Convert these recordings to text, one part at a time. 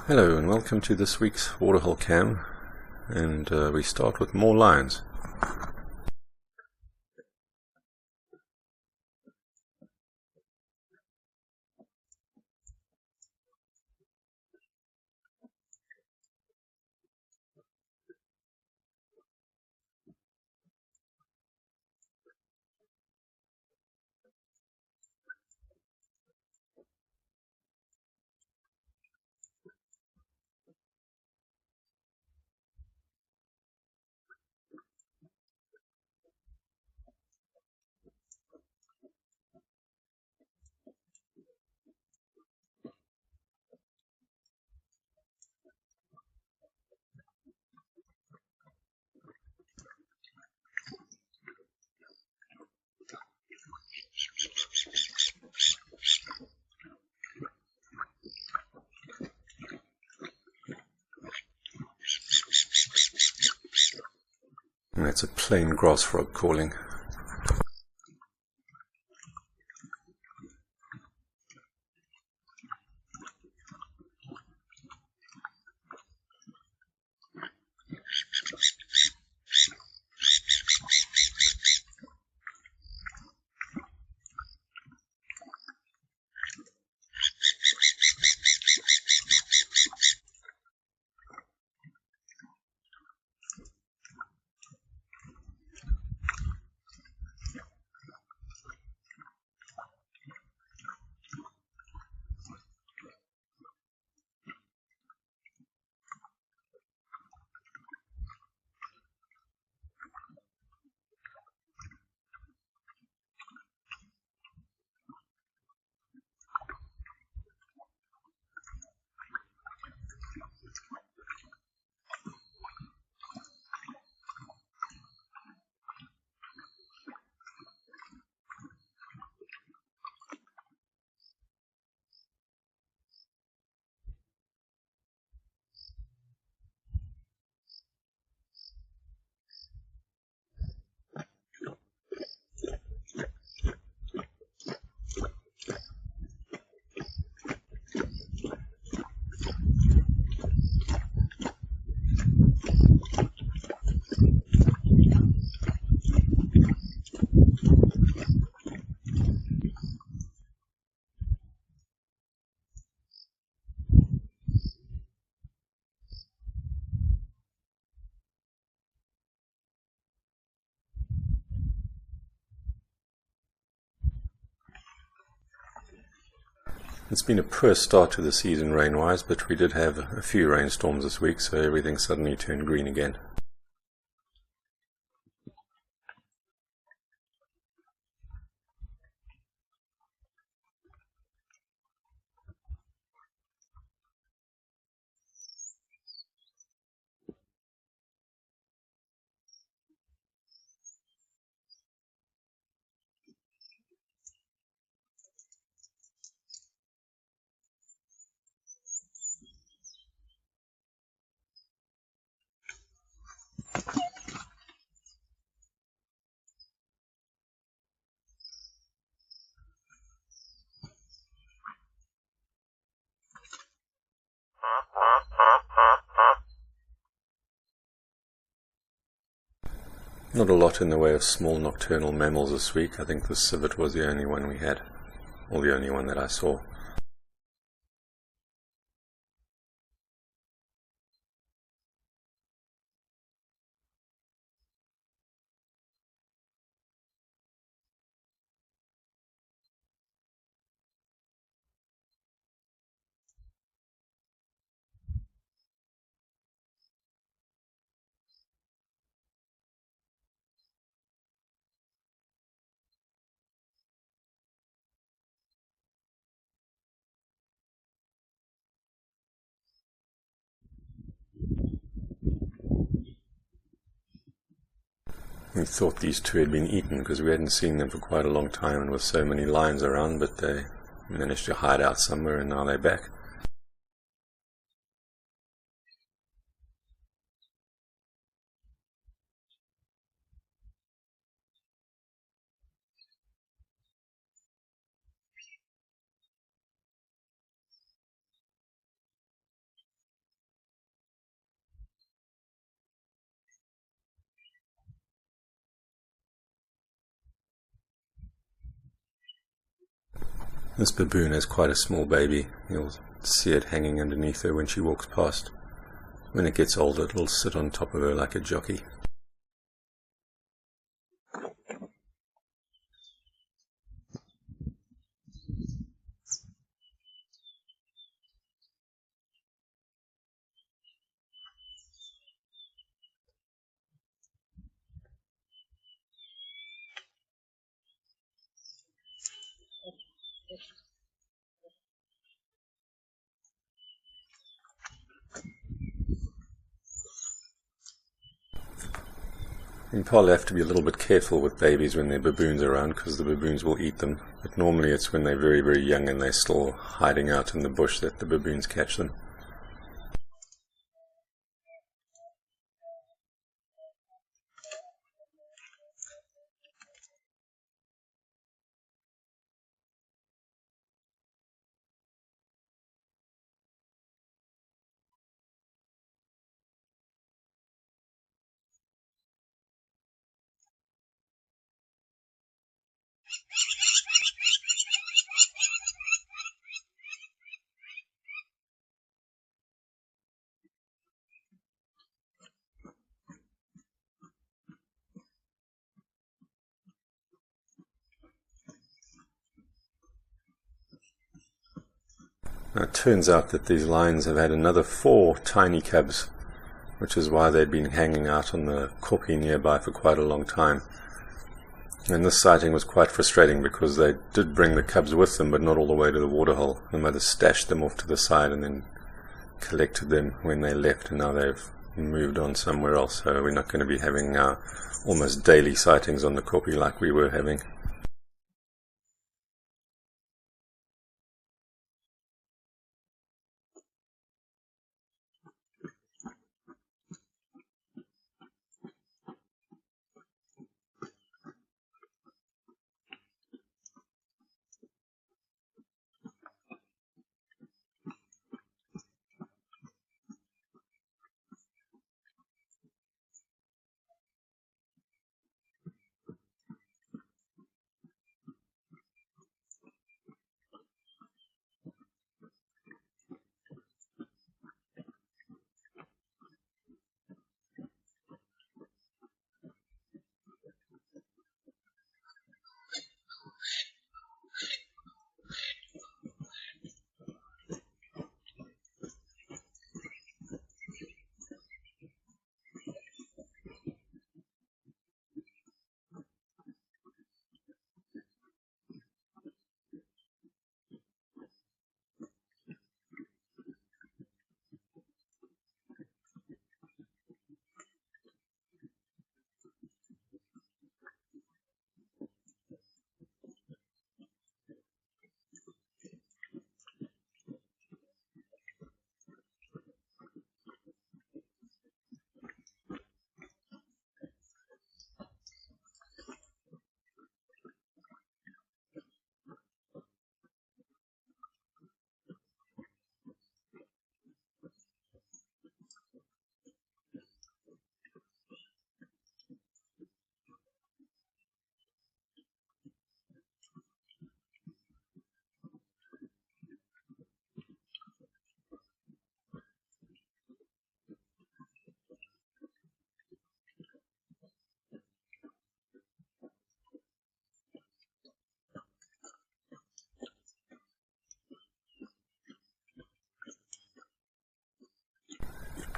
Hello and welcome to this week's Waterhole cam, and we start with more lines. And that's a plain grass frog calling. It's been a poor start to the season rain-wise, but we did have a few rainstorms this week, so everything suddenly turned green again. Not a lot in the way of small nocturnal mammals this week. I think the civet was the only one we had, or the only one that I saw. We thought these two had been eaten because we hadn't seen them for quite a long time and with so many lions around, but they managed to hide out somewhere and now they're back. This baboon has quite a small baby. You'll see it hanging underneath her when she walks past. When it gets older, it'll sit on top of her like a jockey. You probably have to be a little bit careful with babies when there are baboons around, because the baboons will eat them. But normally it's when they're very, very young and they're still hiding out in the bush that the baboons catch them. Now, it turns out that these lions have had another 4 tiny cubs, which is why they'd been hanging out on the kopje nearby for quite a long time. And this sighting was quite frustrating because they did bring the cubs with them, but not all the way to the waterhole. The mother stashed them off to the side and then collected them when they left, and now they've moved on somewhere else. So we're not going to be having almost daily sightings on the kopje like we were having.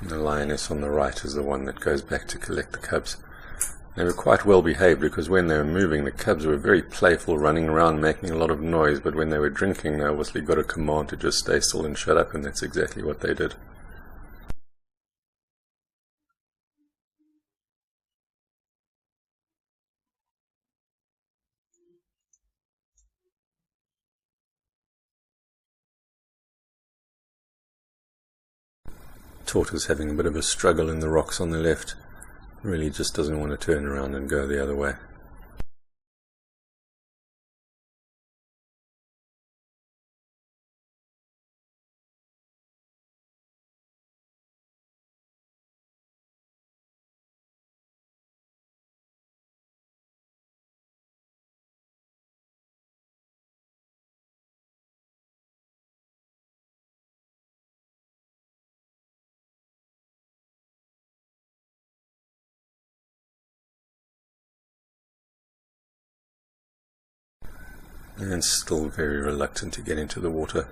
The lioness on the right is the one that goes back to collect the cubs. They were quite well behaved, because when they were moving, the cubs were very playful, running around making a lot of noise, but when they were drinking, they obviously got a command to just stay still and shut up, and that's exactly what they did. Tortoise having a bit of a struggle in the rocks on the left. Really just doesn't want to turn around and go the other way. and still very reluctant to get into the water.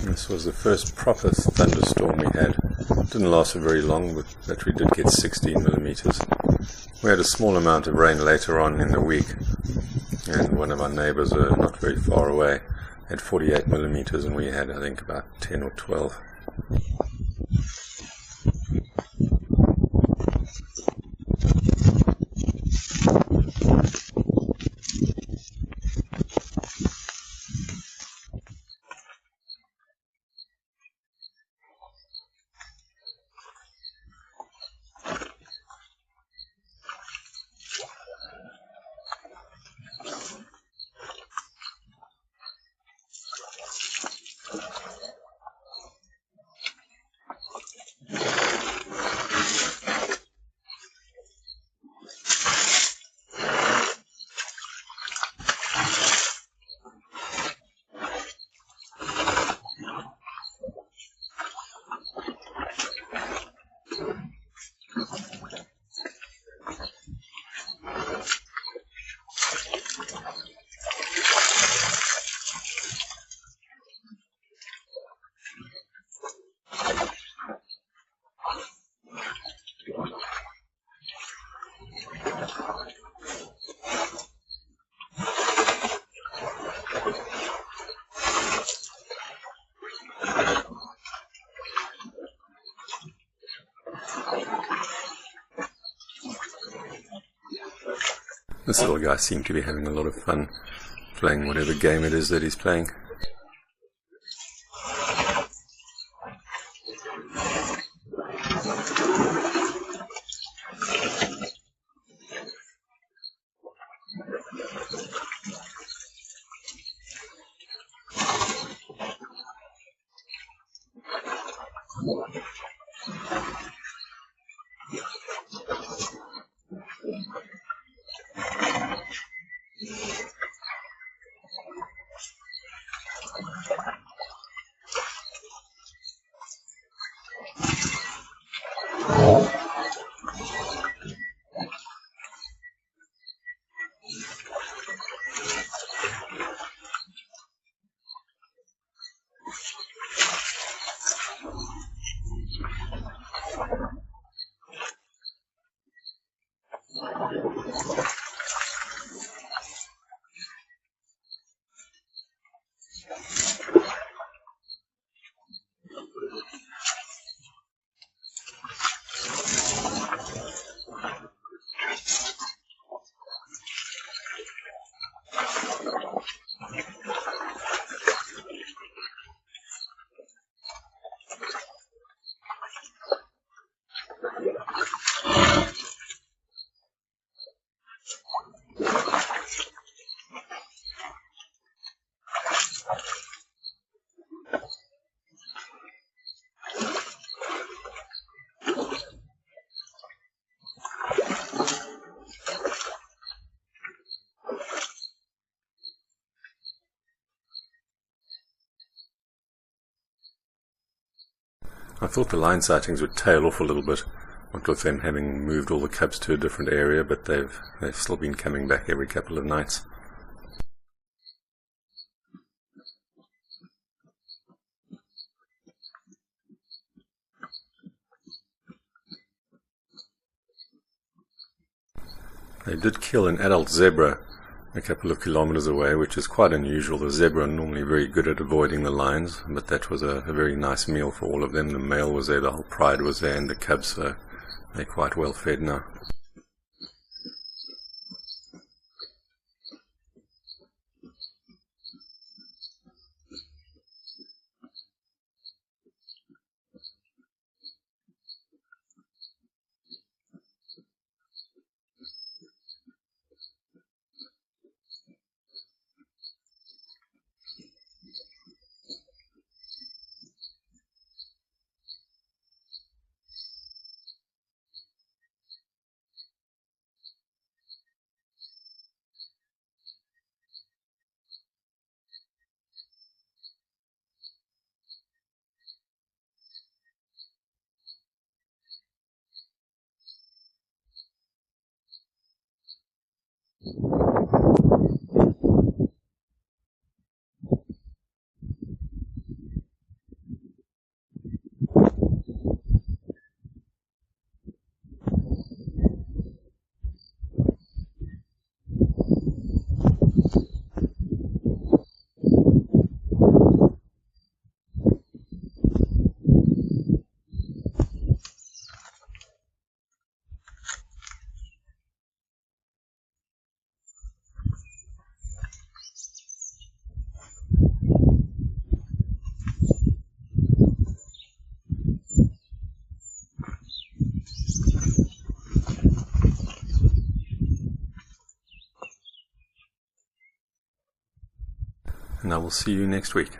This was the first proper thunderstorm we had. It didn't last for very long, but we did get 16 millimeters. We had a small amount of rain later on in the week, and one of our neighbors, not very far away, had 48 millimeters, and we had, I think, about 10 or 12. This little guy seemed to be having a lot of fun playing whatever game it is that he's playing. I thought the line sightings would tail off a little bit, what with them having moved all the cubs to a different area, but they've still been coming back every couple of nights. They did kill an adult zebra a couple of kilometers away, which is quite unusual. The zebra are normally very good at avoiding the lions, but that was a very nice meal for all of them. The male was there, the whole pride was there, and the cubs, so they're quite well fed now. and I will see you next week.